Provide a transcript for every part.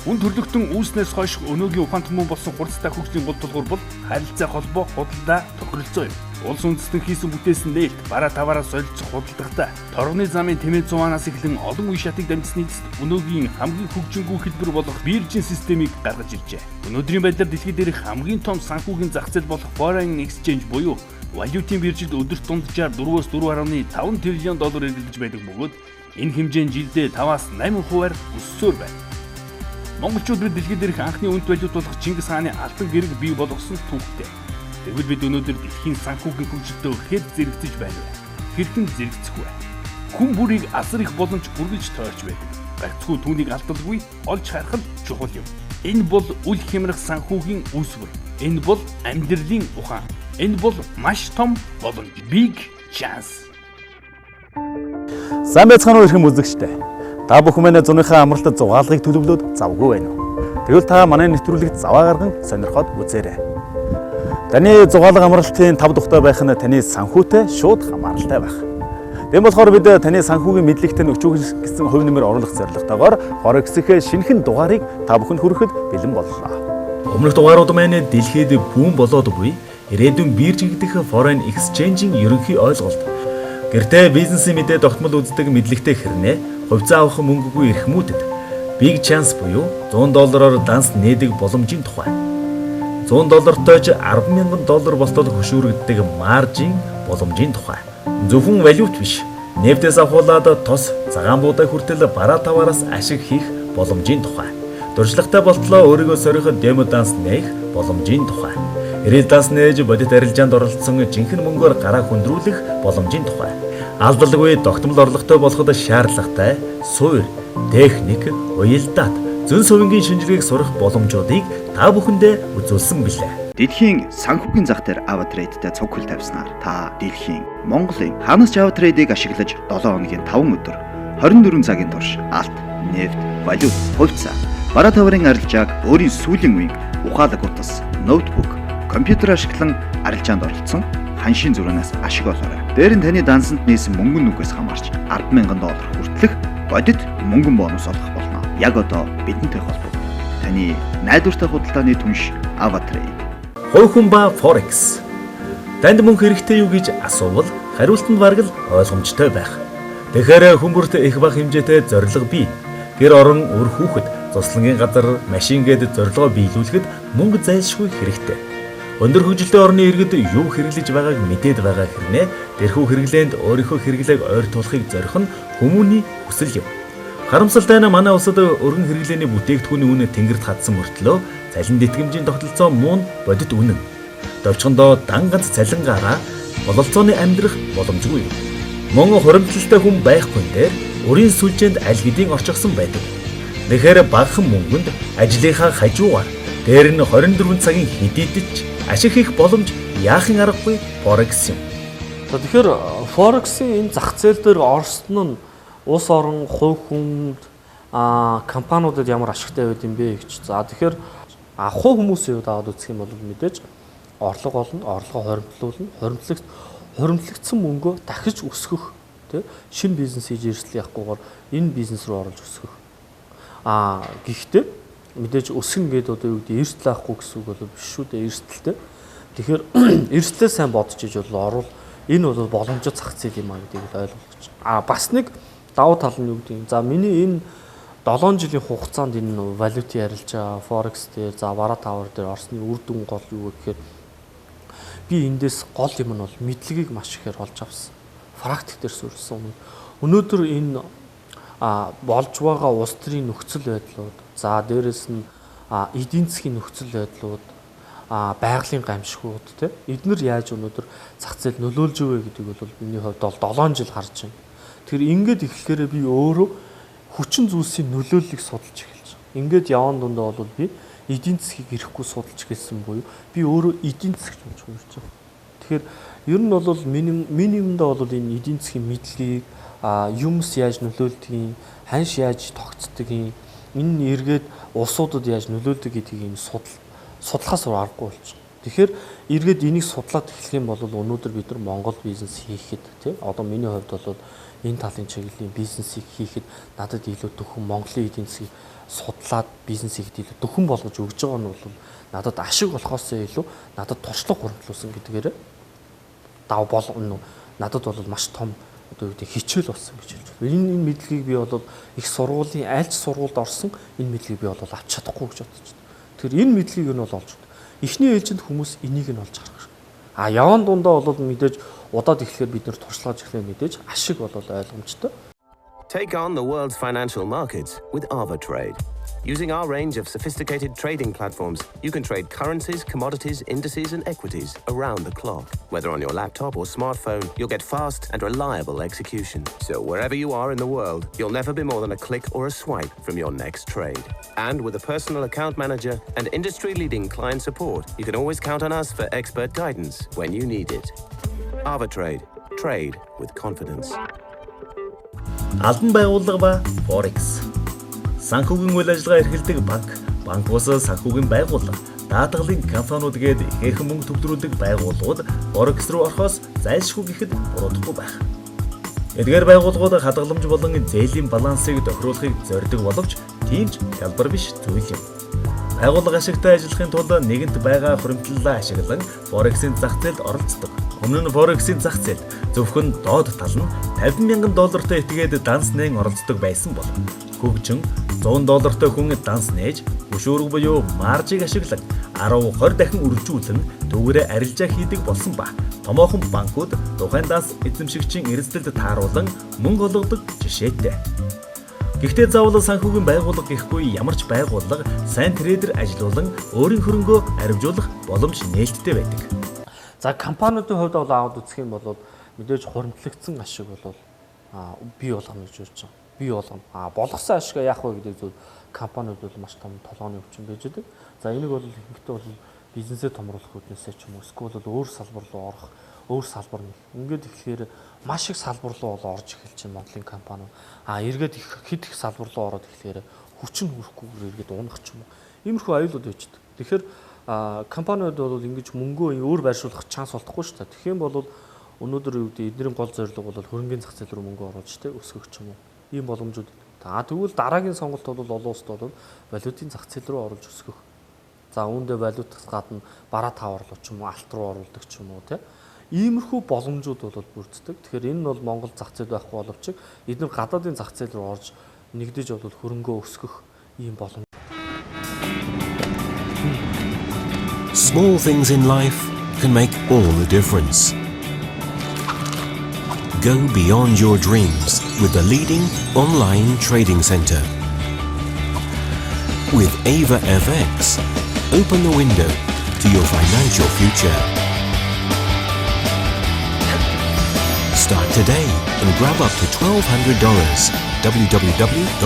Үн төрлөختөн үүснээс хойш өнөөгийн ухаан түмэн болсон хурцтай хөгжлийн гол тулгуур бол харилцаа холбоо, худалдаа, тохиролцоо юм. Улс үндэстэн хийсэн бүтээсэн нээлт бараа таваараа солилцох худалдагтай торгоны замын тэмээ зугаанаас эхлэн олон үе шатыг дамжсны эцэст өнөөгийн хамгийн хөгжингүй хэлбэр болох биржийн системийг гаргаж иржээ. Өнөөдрийн байдлаар дэлхийд дээрх хамгийн том санхүүгийн зах зээл болох Foreign Exchange буюу валютын биржид өдөрт дунджаар 4-өөс 4.5 триллион доллар эргэлдэж байдаг бөгөөд энэ хэмжээ нь жилдээ 5-8%-аар өссөөр байна. Монголчууд бид дэлхийд дээрх анхны үнэт валют болох Чингис хааны алтан гэрэг бий болгосон түүхтэй. Тэгвэл бид өнөөдөр дэлхийн санхүүгийн хөгжилтөд хэд зэрэгцэж байна вэ? Хэрхэн зэрэгцэх вэ? Хүн бүрийг асар их боломж бүргэлж тойрч байдаг. Гагцхүү түүнийг алдалгүй олж харах нь чухал юм. Энэ бол үл хямрах санхүүгийн үүсвэр. Энэ бол амьдралын ухаан. Энэ бол маш том боломж. Big chance. Сайн байцгаана уу ирхэм үзэгчдээ. Та бүхэн манай зуныхаа амралтад зугаалгыг төлөвлөөд завгүй байна уу? Тэгвэл та манай нэвтрүүлэгт заваа гарган сонирхоод үзээрэй. Таны зугаалга амралтын 5 дугтай байх нь таны санхүүтэй шууд хамааралтай байх. Тэм болохоор бид таны санхүүгийн мэдлэгт нь өчүүх гэсэн хувь нэмэр оруулах зорилготойгоор Forex-ийн шинэхэн дугаарыг та бүхэнд хүрэхэд бэлэн боллоо. Өмнөх дугаарууд маань дэлхийд бүүн болоод буй ирээдүйн бирж гэдэг Foreign Exchange-ийн ерөнхий ойлголт. Гэртээ бизнесийн мэдээ тогтмол үздэг мэдлэгтэй хэрнээ хувьцаа авах мөнгөгүй эрхмүүдэд Big Chance буюу $100 данс нээдэг боломжийн тухай. $100 ч $10,000 болтол хөшүүрэгддэг маржийн боломжийн тухай. Зөвхөн валют биш, нефтээс авахулаад тос цагаан буудай хүртэл бараа таваараас ашиг хийх боломжийн тухай. Дуршлагтай болтлоо өөрийгөө сориход демо данс нээх боломжийн тухай. Ирэл данс нээж бодит арилжаанд оролцсон жинхэнэ мөнгөөр гараа хөндрүүлэх боломжийн тухай. Алдалгүй тогтмол орлоготой болоход шаардлагатай суурь, техник, уялдаад, зөн совингийн шинжилгээг сурах боломжуудыг та бүхэндээ үзүүлсэн билээ. Дэлхийн санхүүгийн зах дээр AvaTrade-тэй цуг хөл тавьснаар та дэлхийн Монголын ханаас AvaTrade-ийг ашиглаж 7 хоногийн 5 өдөр 24 цагийн турш алт, нефт, валют, хувьцаа, бараа таварын арилжааг өөрийн сүүлийн үеийн ухаалаг утас, ноутбук, компьютер ашиглан арилжаанд оролцсон ханшийн зүрхнээс ашиг олоорой. Дээр нь таны дансанд нээсэн мөнгөн нүгээс хамаарч $10,000 хүртэлх бодит мөнгөн бонус олох болно. Яг одоо бидэнтэй холбоо. Таны найдвартай худалдааны түнш AvaTrade. Хувь хүн ба Forex. Танд мөнгө хэрэгтэй юу гэж асуувал хариултанд бараг л ойлгомжтой байх. Тэгэхээр хүмүүрт их бага хэмжээтэй зорилго бий. Гэр орон үр хүүхэд, цуслангийн газар, машин гээд зорилгоо биелүүлэхэд мөнгө зайлшгүй хэрэгтэй. Өндөр хөгжилтэй орны иргэд юу хэрэглэж байгааг мэдээд байгаа хэрнээ тэрхүү хэрэглээнд өөрийнхөө хэрэглээг ойртуулахыг зорих нь хүмүүний хүсэл юм. Харамсалтай нь манай улсад өргөн хэрэглээний бүтээгдэхүүний үн тэнгэрт хадсан мөртлөө цалин тэтгэмжийн тогтолцоо муу бодит үнэн. Довчхондоо дан ганц цалингаараа бололцооны амьдрах боломжгүй юм. Мөн хуримтлалтай хүн байхгүй дээр өрийн сүлжээнд аль хэдийн орчихсон байдаг. Тэгэхээр багахан мөнгөнд ажлынхаа хажуугаар дээр нь 24 цагийн хэдийдэж ашиг хийх боломж яахын аргагүй Forex юм. Тэгэхээр Forex-ийн энэ зах зээл дээр орсон нь улс орон, хувь хүнд, компаниудад ямар ашигтай байд юм бэ гэж. За тэгэхээр хувь хүмүүсийн хувьд аваад үзэх юм бол мэдээж орлого олно, орлогоо хоримтлуулна, хоримтлагдсан мөнгөө дахиж өсгөх, тий шинэ бизнес хийж эрсдэл явахгүйгээр энэ бизнес рүү оруулж өсгөх. Гэхдээ мэдээж өсгөн гэдэг одоо юу гэдэг эрсдэл авахгүй гэсэн үг бол биш шүү дээ, эрсдэлтэй. Тэгэхээр эрсдлээ сайн бодож иж бол орвол энэ бол боломжит зах зээл юм а гэдгийг ойлгох гэж. Бас нэг давуу тал нь юу гэдэг юм. За миний энэ 7 жилийн хугацаанд энэ валютын арилжаа, Forex дээр, за бараа тавар дээр орсны үр дүн гол юу гэхээр би эндээс гол юм нь бол мэдлэгийг маш ихээр олж авсан. Практик дээр сурсан. Өнөөдөр энэ болж байгаа улс төрийн нөхцөл байдлууд, за дээрэс нь эдийн засгийн нөхцөл байдлууд, байгалийн гамшигуд тий эднэр яаж өнөөдөр зах зээл нөлөөлж өгөө гэдэг бол миний хувьд бол 7 жил харж байна. Тэгэхээр ингээд эхлэхээр би өөрөө хүчин зүйлсийн нөлөөллийг судалж эхэлж байгаа. Ингээд яван дундаа бол би эдийн засгийг ирэхгүй судалж эхэлсэн буюу би өөрөө эдийн засгч болж хувирч байгаа. Тэгэхээр ер нь бол минимумдаа бол энэ эдийн засгийн мэдлэгийг юмс яаж нөлөөлдгийг, ханш яаж тогтцдгийг, энэ эргээд улсуудад яаж нөлөөлдөг гэдгийг энэ судлахаас аргагүй болж байна. Тэгэхээр эргээд энийг судлаад эхлэх юм бол өнөөдөр бид нар Монгол бизнес хийхэд тий одоо миний хувьд бол энэ талын чиглэлийн бизнесийг хийхэд надад илүү төхөн Монголын эдийн засгийг судлаад бизнесийг илүү дөхөн болгож өгж байгаа нь бол надад ашиг болохоос илүү надад туршлага хуримтлуулсан гэдгээр надад бол маш том одоо юу гэдэг хичээл болсон гэж хэлж байна. Энэ мэдлэгийг би бол их сургуулийн айлч сургуульд орсон энэ мэдлэгийг би бол авч чадахгүй гэж бодож байна. Тэгэхээр энэ мэдлэгийг нь бол олж байна. Эхний ээлжинд хүмүүс энийг нь олж харах. Яван дундаа бол мэдээж удаад эхлэхээр бид нэр туршлагаж эхлэх мэдээж ашиг бол ойлгомжтой. Take on the world's financial markets with AvaTrade. Using our range of sophisticated trading platforms, you can trade currencies, commodities, indices, and equities around the clock. Whether on your laptop or smartphone, you'll get fast and reliable execution. So wherever you are in the world, you'll never be more than a click or a swipe from your next trade. And with a personal account manager and industry-leading client support, you can always count on us for expert guidance when you need it. AvaTrade. Trade with confidence. Албан байгууллага ба Forex. Санхүүгийн үйл ажиллагаа эрхэлдэг банк бус санхүүгийн байгууллага, даатгалын компаниуд гээд ихээхэн мөнгө төвлөрүүлдэг байгууллагууд Forex руу орохоос зайлшгүй гэхэд буруудахгүй байх. Эдгээр байгууллагууд хадгаламж болон зээлийн балансыг тохируулахыг зорддог боловч тийм ч хялбар биш зүйл юм. Байгууллага ашигтай ажиллахын тулд нэгэнт байгаа хуримтлалаа ашиглан Forex-ийн зах зээлд оролцдог. Өмнө нь Forex-ийн зах зээлд зөвхөн доод тал нь $50,000 этгээд данс нээн оролцдог байсан бол хөгжин $100 хүн данс нээж өшөөрөг буюу маржийг ашиглан 10-20 дахин үржүүлэн төгөөрөө арилжаа хийдэг болсон ба томоохон банкуд тухайн данс эзэмшигчийн эрсдэлд тааруулан мөнгө олгодог жишээтэй. Гэхдээ заавал санхүүгийн байгууллага гэхгүй ямар ч байгууллага сайн трейдер ажилуулан өөрийн хөрөнгөө арвижуулах боломж нээлттэй байдаг. За компаниудын хувьд бол аваад үзэх юм бол мэдээж хуримтлагдсан ашиг бол бий болгоно гэж хэлж байна. Бий болгоно. Болгосон ашиг яах вэ гэдэг зүйл компаниуд бол маш том толгойн өвчин байж байгаа. За энийг бол ихэнхдээ бол бизнесээ томруулах үүднээсээ ч юм уу эсвэл өөр салбар руу орох, өөр салбар нь. Ингээд ихлээр маш их салбар руу бол орж эхэлж байна Монголын компаниуд. Эргээд хэд их салбар руу ороод ихлээр хүчин хүрхгүйгээр эргээд унах ч юм уу. Иймэрхүү аюулууд байждаг. Тэгэхээр компаниуд бол ингэж мөнгөө өөр байршуулах шанс олдохгүй шүү дээ. Тэгэх юм бол өнөөдөр юу гэдэг эднэрийн гол зорилго бол хөрөнгөний зах зээл рүү мөнгө оруулж тэ өсгөх ч юм уу. Ийм боломжууд. Тэгвэл дараагийн сонголт бол олон улсад бол валютын зах зээл рүү оруулж өсгөх. За үүндээ валютаас гадна бараа тавар руу ч юм уу алт руу оруулдаг ч юм уу тэ. Иймэрхүү боломжууд бол бүрддэг. Тэгэхээр энэ нь бол Монгол зах зээл байхгүй боловч эдгээр гадаадын зах зээл рүү орж нэгдэж бол хөрөнгөө өсгөх ийм боломж. Small things in life can make all the difference. Go beyond your dreams with the leading online trading center. With AvaFX, open the window to your financial future. Start today and grab up to $1,200. www.avafx.com.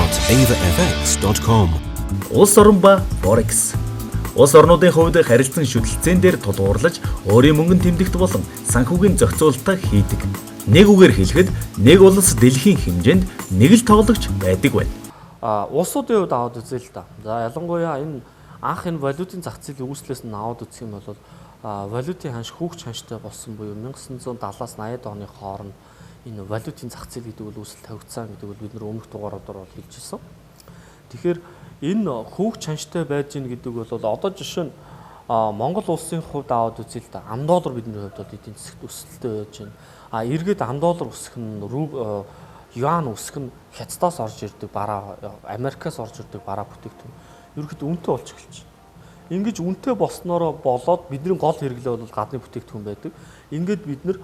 Улс орон ба Forex. Улс орнуудын хувьд харилцан шүтэлцэн дээр тулгуурлаж өөрийн мөнгөнд тэмдэгт болон санхүүгийн зохицуулалтаа хийдэг. Нэг үгээр хэлэхэд нэг улс дэлхийн хэмжээнд нэг л тоглогч байдаг байна. Улсуудын хувьд аваад үзье л да. За ялангуяа энэ валютын зах зээлийн үүслээс нь аваад үзэх юм бол валютын ханш хүүхч ханштай болсон буюу 1970-аас 80-ад оны хооронд энэ валютын зах зээл гэдэг бол үүсэл тавигдсан гэдэг бол бид нэр өмнөх дугаараар бол хэлжсэн. Тэгэхээр энэ хүүхч ханштай байж гин гэдэг бол одоо жишээ нь Монгол улсын хувьд аваад үзье л да. $10 бидний хувьд бол эдийн засагт өсөлттэй байж байна. Эргээд $10 өсөх нь юан өсөх нь Хятадаас орж ирдэг бараа, Америкаас орж ирдэг бараа бүтээгдэхүүн ерөөхдөө үнэтэй болж эхэлж байна. Ингэж үнэтэй болсноороо болоод бидний гол хэрэглээ бол гадны бүтээгдэхүүн байдаг. Ингээд бид нэр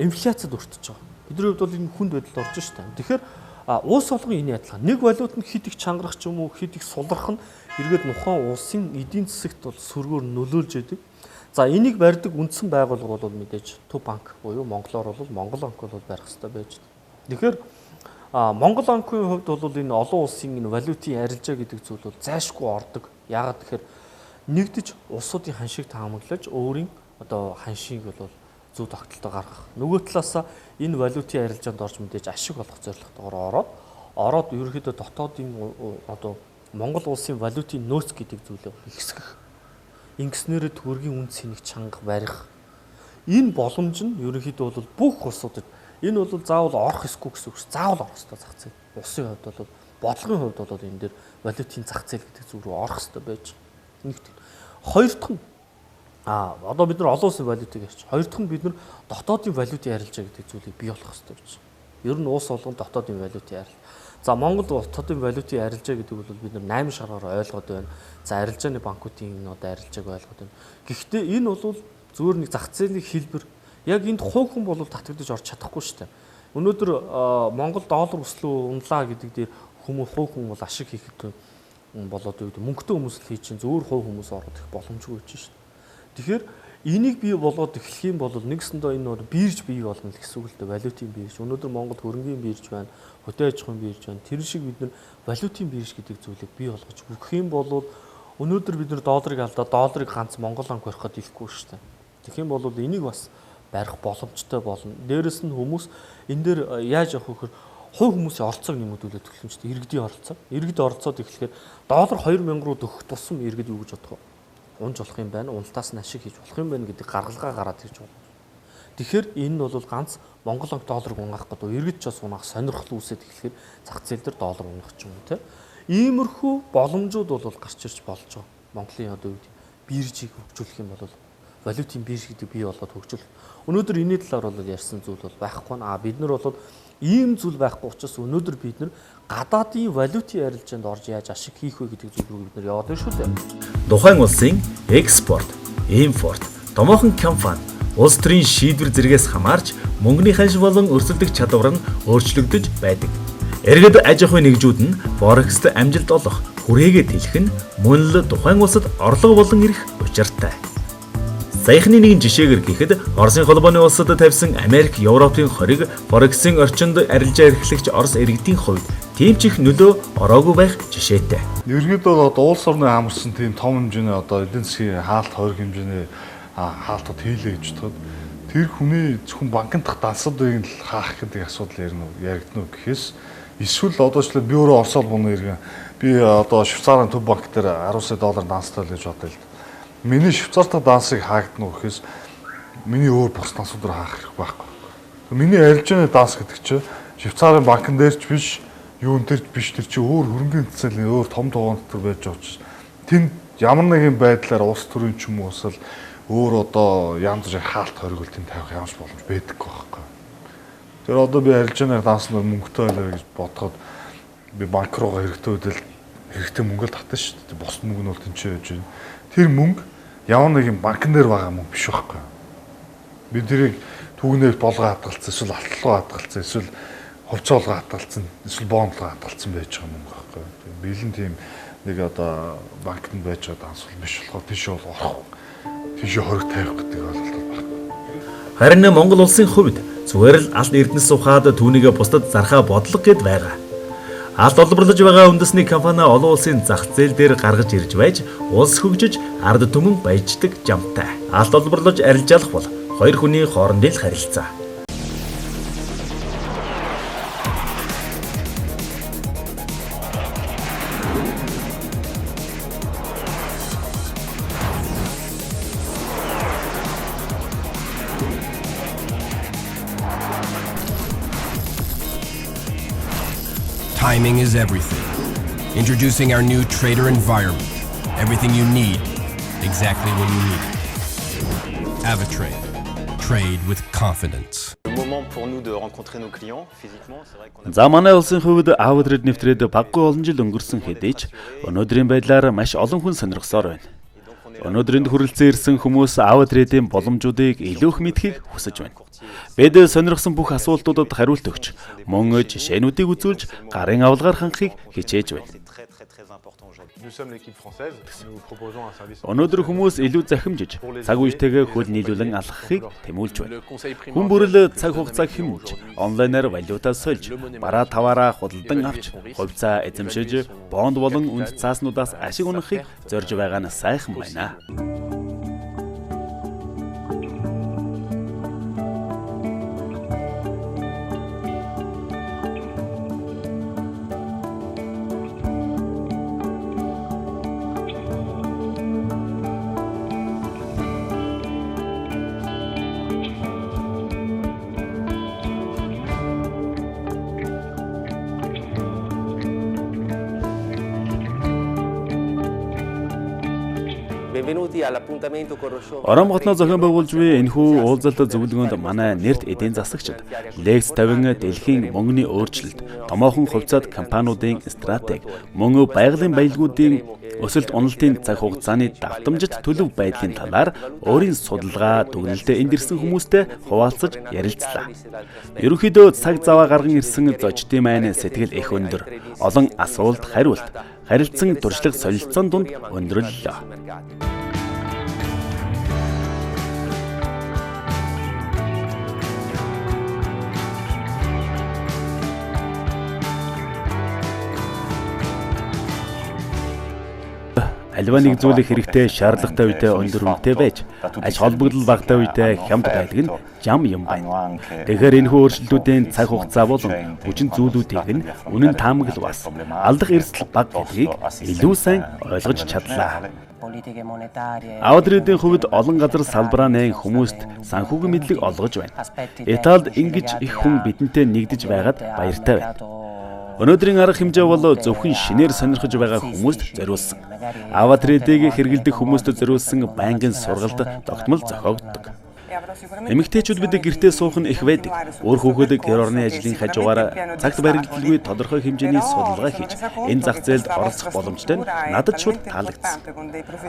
инфляцид өртөж байгаа. Бидний хувьд бол энэ хүнд байдалд орж шүү дээ. Тэгэхээр улс болгон энэ адилхан. Нэг валют нь хэд их чангарах ч юм уу, хэд их сулрах нь эргээд нухайн улсын эдийн засагт бол сөргөөр нөлөөлж яадаг. За энийг барьдаг үндсэн байгууллага бол мэдээж Төв банк буюу монголоор бол Монгол банк бол барих хэрэгтэй байж байна. Тэгэхээр Монгол банкын хувьд бол энэ олон улсын энэ валютын арилжаа гэдэг зүйл бол зайлшгүй ордог. Яагаад тэгэхээр нэгдэж улсуудын ханшийг таамаглаж өөрийн одоо ханшийг бол зөв тогтолтоо гаргах. Нөгөө талаасаа энэ валютын арилжаанд орж мэдээж ашиг олох зорилготойгоор ороод ерөнхийдөө дотоодын одоо Монгол улсын валютын нөөц гэдэг зүйлээ ихсгэх. Ингэснээр төгрөгийн үн цэнийг чанга барих. Энэ боломж нь ерөнхийдөө бол бүх улсуудад энэ бол заавал орох эсгүй гэсэн үг. Заавал орох ёстой зах зээл. Улсын хувьд бол бодлогын хувьд бол энэ дээр валютын зах зээл гэдэг зүйл рүү орох хэрэгтэй байж байгаа. Нэгт. Хоёр дахь нь одоо бид нар олон улсын валютыг ярьж. Хоёр дахь нь бид нар дотоодын валютын арилжаа гэдэг зүйлийг бий болгох хэрэгтэй гэж. Ер нь улс болгон дотоодын валютын арил. За Монгол дотоодын валютын арилжаа гэдэг бол бид нар 8 шаргаар ойлгоод байна. За арилжааны банкуудын одоо арилжааг ойлгоод байна. Гэхдээ энэ бол зүгээр нэг зах зээлийн хэлбэр. Яг энд хувь хүн бол татагдаж орж чадахгүй шүү дээ. Өнөөдөр Монгол доллар өслөө унлаа гэдэг дээр хувь хүн бол ашиг хийхэд болоод үед мөнгөтэй хүмүүс л хийж чинь зөвөр хувь хүмүүс ороод их боломжгүй байж шүү дээ. Тэгэхээр энийг бий болгоод эхлэх юм бол нэгсэндээ энэ бирж бий болгоно гэсэн үг л дээ. Валютын бирж. Өнөөдөр Монгол хөрөнгийн бирж байна, хөдөө аж ахуйн бирж байна. Тэр шиг бид нар валютын бирж гэдэг зүйлийг бий болгож өгөх юм бол өнөөдөр бид нар долларыг алдаад долларыг ганц Монгол анги барихад ихгүй шүү дээ. Тэгэх юм бол энийг бас барих боломжтой болно. Дээрэс нь хүмүүс энэ дээр яаж явах вэ гэхээр хувь хүмүүсийн оролцоог нэмэгдүүлээд төлөвлөмжтэй иргэдийн оролцоо. Иргэд оролцоод эхлэхээр доллар 2000 руу төгөх тусам иргэд юу гэж бодох вэ? Унж болох юм байна. Уналтаас нь ашиг хийж болох юм байна гэдэг гаргалгаа гараад ирж байна. Тэгэхээр энэ нь бол ганц Монгол анги долларыг унгаах гэдэг. Иргэд ч бас унаах сонирхол үүсээд эхлэхээр зах зээл дээр доллар унах ч юм уу те. Иймэрхүү боломжууд бол гарч ирж болж байгаа. Монголын одоо үед биржийг хөгжүүлэх юм бол валютын бирж гэдэг бий болоод хөгжүүлэх. Өнөөдөр энэ талаар бол ярьсан зүйл бол байхгүй наа. Бид нар бол ийм зүйл байхгүй учраас өнөөдөр бид нар гадаадын валютын арилжаанд орж яаж ашиг хийх вэ гэдэг зүйл рүү бид нар яваад байна шүү дээ. Тухайн улсын экспорт, импорт, томоохон компани улс төрийн шийдвэр зэрэгээс хамаарч мөнгөний ханш болон өрсөлдөх чадвар нь өөрчлөгдөж байдаг. Иргэд аж ахуйн нэгжүүд нь форекст амжилт олох, хүрээгээ тэлэх нь мөн л тухайн улсад орлого болон ирэх учиртай. Саяхны нэгэн жишээгээр гэхэд Оросын холбооны улсад тавьсан Америк, Европын хориг форексийн орчинд арилжаа эрхлэгч Орос иргэдийн хувьд тийм ч их нөлөө ороогүй байх жишээтэй. Ерөнхийдөө одоо улс орны амарсан тийм том хэмжээний одоо эдийн засгийн хаалт хориг хэмжээний хаалтууд хийлээ гэж бодоход тэр хүний зөвхөн банкны дах дансуудыг л хаах гэдэг асуудал яригдана уу гэхээс эсвэл одоочлаа би өөрөө Оросоор буны иргэн би одоо Швейцарын төв банк дээр 10 сая доллар данстай л гэж бодлоо л. Миний Швейцарт дансыг хаагдана уу гэхээс миний өөр бус дансууд руу хаах хэрэг байхгүй. Миний арилжааны данс гэдэг чинь Швейцарын банкн дээр ч биш, юун дээр ч биш, тэр чинь өөр хөрөнгөний цэцэлийн өөр том дугаантар байж байгаа учраас тэнд ямар нэгэн байдлаар улс төрийн ч юм уу усал өөр одоо янз бүрийн хаалт хоригол тэнд тавих ямар ч боломж байдаггүй байхгүй. Тэр одоо би арилжааны данснаар мөнгөтэй байлаа гэж бодоход би банк руугаа хэрэгтэй мөнгө л татна шүү дээ. Бос мөнгө нь бол тэнцээ байж байна. Тэр мөнгө ямар нэгэн банкн дээр байгаа мөнгө биш байхгүй. Бид тэрийг түүнээр болгоо хадгалсан, эсвэл алтлуу хадгалсан, эсвэл хувьцоолгоо хадгалсан, эсвэл бондлоо хадгалсан байж байгаа мөнгө байхгүй. Бэлэн тийм нэг одоо банкнд байж байгаа данс бол биш болохоор тийш бол орох. Тийш хориг тавих гэдэг ойлголт байна. Харин Монгол улсын хувьд зүгээр л алт эрдэнэс ухаад түүнийг бусдад зархаа бодлого гэд байгаа. Алт олборлож байгаа үндэсний компани олон улсын зах зээл дээр гаргаж ирж байж улс хөгжиж ард түмэн баяждаг жамтай. Алт олборлож арилжаалах бол хоёр хүний хоорондын харилцаа. Timing is everything. Introducing our new trader environment. Everything you need, exactly when you need it. AvaTrade. Trade with confidence. За манай улсын хувьд AvaTrade нэвтрээд баггүй олон жил өнгөрсөн хэдий ч өнөөдрийн байдлаар маш олон хүн сонирхсоор байна. Өнөөдрөнд хүрэлцэн ирсэн хүмүүс AvaTrade-ийн боломжуудыг илүү их мэдхийг хүсэж байна. Бид сонирхсан бүх асуултуудад хариулт өгч, мөн жишээнүүдийг үзүүлж, гарын авалгаар хангахыг хичээж байна. Өнөөдөр хүмүүс илүү захимжиж, цаг үетэйгээ хөл нийлүүлэн алхахыг тэмүүлж байна. Хүн бүрэл цаг хугацааг хэмнэж, онлайнаар валютаа сольж, бараа таваараа худалдан авч, хувьцаа эзэмшиж, бонд болон үнд цааснуудаас ашиг унахыг зорж байгаа нь сайхан байна. Орон хотноо зохион байгуулж буй энэхүү уулзалт зөвлөгөөнд манай нэрт эдийн засагчид Lex 50 дэлхийн мөнгөний өөрчлөлт, томоохон хувьцаат компаниудын стратеги, мөн байгалийн баялагуудын өсөлт уналтын цаг хугацааны давтамжит төлөв байдлын талаар өөрийн судалгаа дүгнэлтэд энд ирсэн хүмүүстэй хуваалцаж ярилцлаа. Ерөнхийдөө цаг зав гарган ирсэн зочдын маань сэтгэл их өндөр, олон асуулт хариулт, харилцан туршлага солилцоон дунд өндөрлөлөө. Аливаа нэг зүйлийг хэрэгтэй шаардлагатай үедээ өндөр үнэтэй байж, аж холбогдол багтай үедээ хямд байдаг нь жам юм байна. Тэгэхээр энэхүү өөрчлөлтүүдийн цаг хугацаа болон хүчин зүйлүүдийг нь үнэн таамаглалаас алдах эрсдэл бага гэдгийг илүү сайн ойлгож чадлаа. Авдридийн хувьд олон газар салбараа нээн хүмүүст санхүүгийн мэдлэг олгож байна. Италид ингэж их хүн бидэнтэй нэгдэж байгаад баяртай байна. Өнөөдрийн арга хэмжээ бол зөвхөн шинээр сонирхож байгаа хүмүүст зориулсан. Аватридыг хэрэглэдэг хүмүүст зориулсан байнгын сургалт тогтмол зохиогддог. Эмэгтэйчүүд бид гэртээ суух нь их байдаг. Өөр хүүхэд гэр орны ажлын хажуугаар цагт барилдалгүй тодорхой хэмжээний судалгаа хийж энэ зах зээлд оролцох боломжтой нь надад шууд таалагдсан.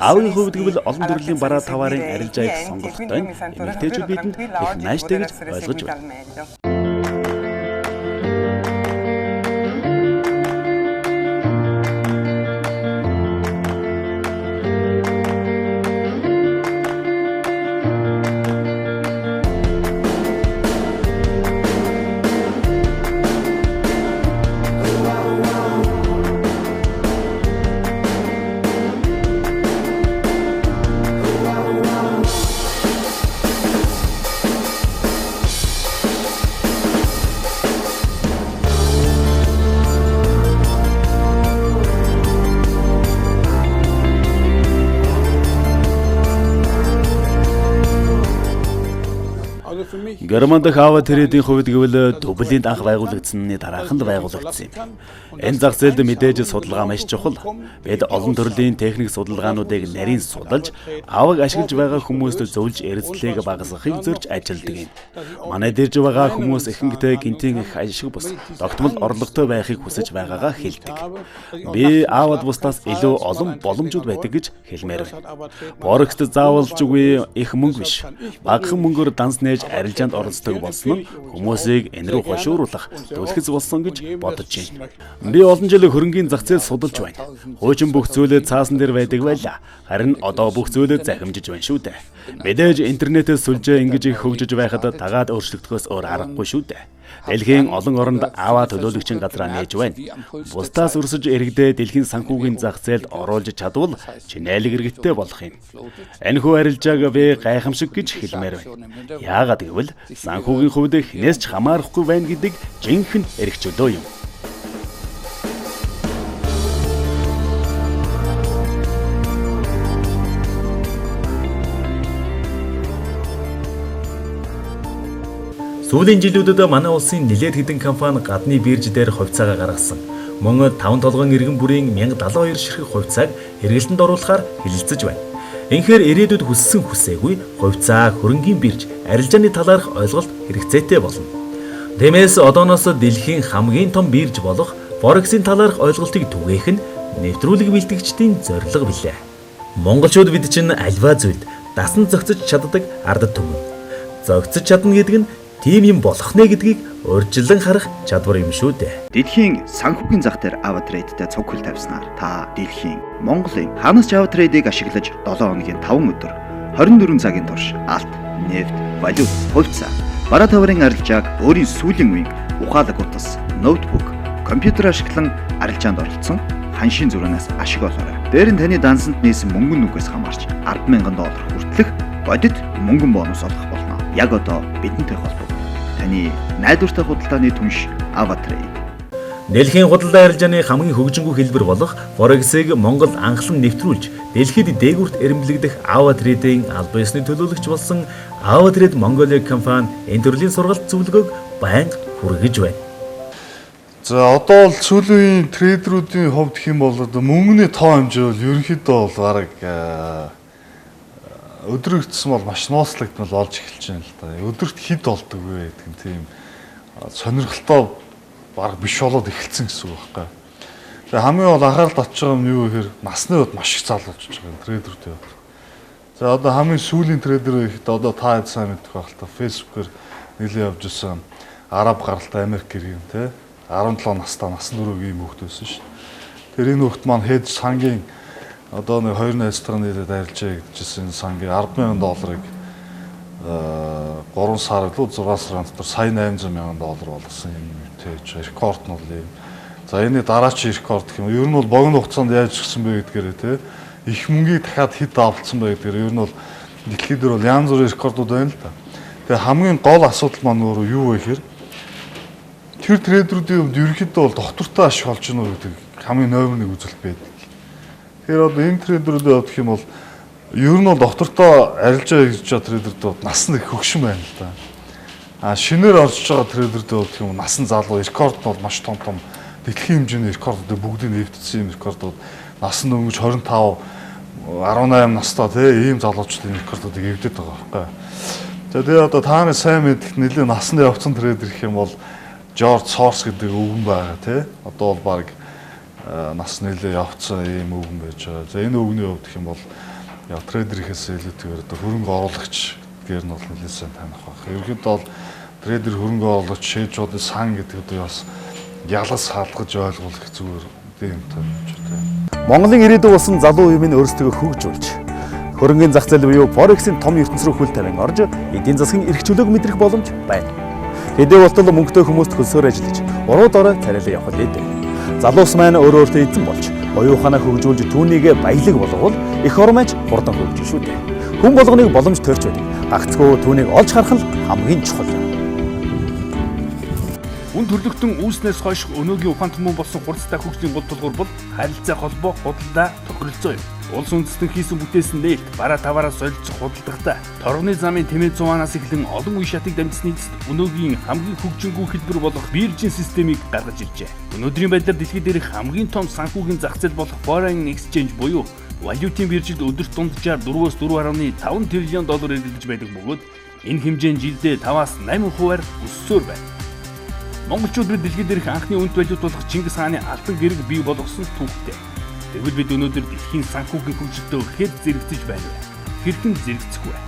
Аавын хувьд гэвэл олон төрлийн бараа таваарын арилжааг сонголттой нь эмэгтэйчүүд бидэнд их нааштай гэж ойлгож байна. Герман дахь Аватридийн хувьд гэвэл Дублинд анх байгуулагдсаны дарааханд байгуулагдсан юм. Энэ зах зээлд мэдээж судалгаа маш чухал. Бид олон төрлийн техник судалгаануудыг нарийн судалж, аваг ашиглаж байгаа хүмүүст зөвлөж эрсдлийг багасгахыг зорж ажилладаг юм. Манай дэрж байгаа хүмүүс ихэнхдээ гинтийн их ашиг бус тогтмол орлоготой байхыг хүсэж байгаагаа хэлдэг. Би аваад бусдаас илүү олон боломжууд байдаг гэж хэлмээр байна. Борогт заавалжгүй их мөнгө биш. Багахан мөнгөөр данс нээж арилжаанд оролцдог болсон нь хүмүүсийг энэ рүү хошууруулах түлхэц болсон гэж бодож байна. Би олон жил хөрөнгийн зах зээл судалж байна. Хуучин бүх зүйлээ цаасан дээр байдаг байлаа. Харин одоо бүх зүйлээ захимжиж байна шүү дээ. Мэдээж интернетээс сүлжээ ингэж их хөгжиж байхад дагаад өөрчлөгдөхөөс өөр аргагүй шүү дээ. Дэлхийн олон оронд аваа төлөөлөгчийн газраа нээж байна. Бусдаас өрсөж иргэдээ дэлхийн санхүүгийн зах зээлд оруулж чадвал чинээлэг иргэдтэй болох юм. Энэхүү арилжааг би гайхамшиг гэж хэлмээр байна. Яагаад гэвэл санхүүгийн хувьд хинээс ч хамаарахгүй байна гэдэг жинхэнэ эрх чөлөө юм. Сүүлийн жилүүдэд манай улсын нэлээд хэдэн компани гадны бирж дээр хувьцаагаа гаргасан. Мөн 5 толгойн иргэн бүрийн 1072 ширхэг хувьцааг хэрэглэнд оруулахаар хэлэлцэж байна. Инхээр ирээдүйд хүссэн хүсээгүй хувьцаа хөрөнгийн бирж арилжааны талаарх ойлголт хэрэгцээтэй болно. Тиймээс одооноос дэлхийн хамгийн том бирж болох Forex-ийн талаарх ойлголтыг түгээх нь нэвтрүүлэг бэлтгэгчдийн зорилго билээ. Монголчууд бид чинь альва зүйлд дасан зохицож чаддаг ард түмэн. Зохицож чадна гэдэг нь тийм юм болох нэ гэдгийг урьдчилан харах чадвар юм шүү дээ. Дэлхийн санхүүгийн зах дээр Avatrade-тэй цуг хөл тавьснаар та дэлхийн Монголын ханаас Avatrade-ийг ашиглаж 7 хоногийн 5 өдөр 24 цагийн турш алт, нефт, валют, хувьцаа, бараа таварын арилжааг өөрийн сүүлийн үеийн ухаалаг утас, ноутбук, компьютер ашиглан арилжаанд оролцсон ханшийн зүрхнээс ашиг олоорой. Дээр нь таны дансанд нээсэн мөнгөн нүгээс хамаарч $10,000 хүртэлх бодит мөнгөн бонус олох болно. Яг одоо бидэнтэй холбоо. Таны найдвартай худалдааны түнш Avatrade. Дэлхийн худалдаа арилжааны хамгийн хөгжингүй хэлбэр болох Forex-ыг Монгол анхлан нэвтрүүлж, дэлхийд дээгүүрт эрэмблэгдэх Avatrade-ийн албан ёсны төлөөлөгч болсон Avatrade Mongolia компани энэ төрлийн сургалт зөвлөгөөг байнга хүргэж байна. За одоо бол сүүлийн трейдеруудын хувьд хэм бол одоо мөнгөний тоо хэмжээ бол ерөнхийдөө бол бараг өдрөгдсөн бол маш нууцлагдмал олж эхэлж байна л да. Өдөрт хэд болдог вэ гэдэг нь тийм сонирхолтой баг биш болоод эхэлсэн гэсэн үг байхгүй. Тэгээ хамгийн гол анхаарал татж байгаа нь юу гэхээр насны хувьд маш их залуулж байгаа трейдерүүд яваад. За одоо хамгийн сүүлийн трейдер ихэд одоо та сайн мэдэх байх л та фэйсбүүкээр нэлээд явж исэн араб гаралтай Америк иргэн те 17 настай насан туршийн ийм хүүхэд байсан ш. Тэр энэ хүүхэд маань хэд сангийн одоо нэг 2 найзтайгаа нийлээд арилжаа гэдчихсэн сангийн $10,000 3 сар илүү 6 сарын дотор сая $800,000 болсон юм тээж рекорд нь бол юм. За энэ дараачийн рекорд гэх юм. Ер нь бол богино хугацаанд яаж гисэн бэ гэдгээр те их мөнгийг дахиад хэд давалцсан бэ гэдгээр ер нь бол дэлхийд дээр бол янз бүрийн рекордууд байна л да. Тэгээ хамгийн гол асуудал маань өөрөө юу вэ гэхээр тэр трейдерүүдийн хувьд ерөнхийдөө бол доктортой ашиг олж гинөө гэдэг хамгийн номер 1 үзэлт байдаг. Тэгэхээр одоо энэ трейдерүүдийн хувьд гэх юм бол ер нь бол доктортой арилжаа хийж байгаа трейдерүүд нас нь их хөгшин байна л да. Шинээр орж байгаа трейдерүүд гэх юм нас нь залуу рекорд нь бол маш том дэлхийн хэмжээний рекордууд бүгдийг нэвтсэн юм рекордууд нас нь өнгөж 25 18 настай тийм ийм залуучуудын рекордуудыг эвдээд байгаа байхгүй. За тэгээ одоо та нарын сайн мэдэх нэлээд насанд явцсан трейдер гэх юм бол Жорж Сорс гэдэг өвгөн байгаа тий. Одоо бол баг нас нэлээд явцсан ийм өвгөн байж байгаа. За энэ өвгөний хувьд гэх юм бол трейдерийнхээс илүүтэйгээр одоо хөрөнгө оруулагч гэдгээр нь бол нэлээд сайн таних байх. Ерөнхийдөө бол трейдер хөрөнгө оруулагч шийдвэрийн сан гэдэг одоо бас ялгас хаалгаж ойлгох зүгээр юм тань. Монголын ирээдүйн болсон залуу үеийн өөрсдөө хөгжүүлж хөрөнгөний зах зээл буюу Форексийн том ертөнц рүү хөл тавин орж эдийн засгийн эрх чөлөөг мэдрэх боломж байна. Хэдий болтол мөнгөтэй хүмүүст хөлсөөр ажиллаж уруу дорой царайлан явхад дэд. Залуус маань өөрөөртөө эзэн болж оюуханаа хөгжүүлж түүнийг баялаг болгоод эх ормойч хурдан хөгжиж шүү дээ. Хүн болгоныг боломж төрж байдаг. Гагцгүй түүнийг олж харах нь хамгийн чухал. Үн төрлөختөн үүснээс хойш өнөөгийн ухаан түмэн болсон хурцтай хөгжлийн гол тулгуур бол харилцаа холбоо, худалдаа, тохиролцоо юм. Улс үндэстэн хийсэн бүтээсэн нээлт, бараа таваараа солилцох худалдагтай, торгоны замын тэмээ 100-аас эхлэн олон үе шатыг дамжсны эцэст өнөөгийн хамгийн хөгжингүй хэлбэр болох биржийн системийг гаргаж иржээ. Өнөөдрийн байдлаар дэлхийд дээрх хамгийн том санхүүгийн зах зээл болох Foreign Exchange буюу валютын биржид өдөрт дунджаар 4-өөс 4.5 триллион доллар эргэлдэж байдаг бөгөөд энэ хэмжээ нь жилдээ 5-8%-аар өссөөр байна. Монголчууд бид дэлхийд дээрх анхны үнэт валют болох Чингис хааны алтан гэрэг бий болгосон түүхтэй. Тэгвэл бид өнөөдөр дэлхийн санхүүгийн хөгжилтөд хэд зэрэгцэж байна вэ? Хэрхэн зэрэгцэх вэ?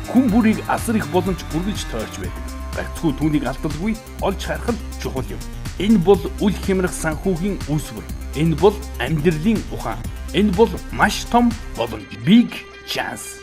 Хүн бүрийг асар их боломж бүргэлж тойрч байдаг. Гагцхүү түүнийг алдалгүй олж харах нь чухал юм. Энэ бол үл хямрах санхүүгийн үүсвэр. Энэ бол амьдралын ухаан. Энэ бол маш том боломж. Big chance.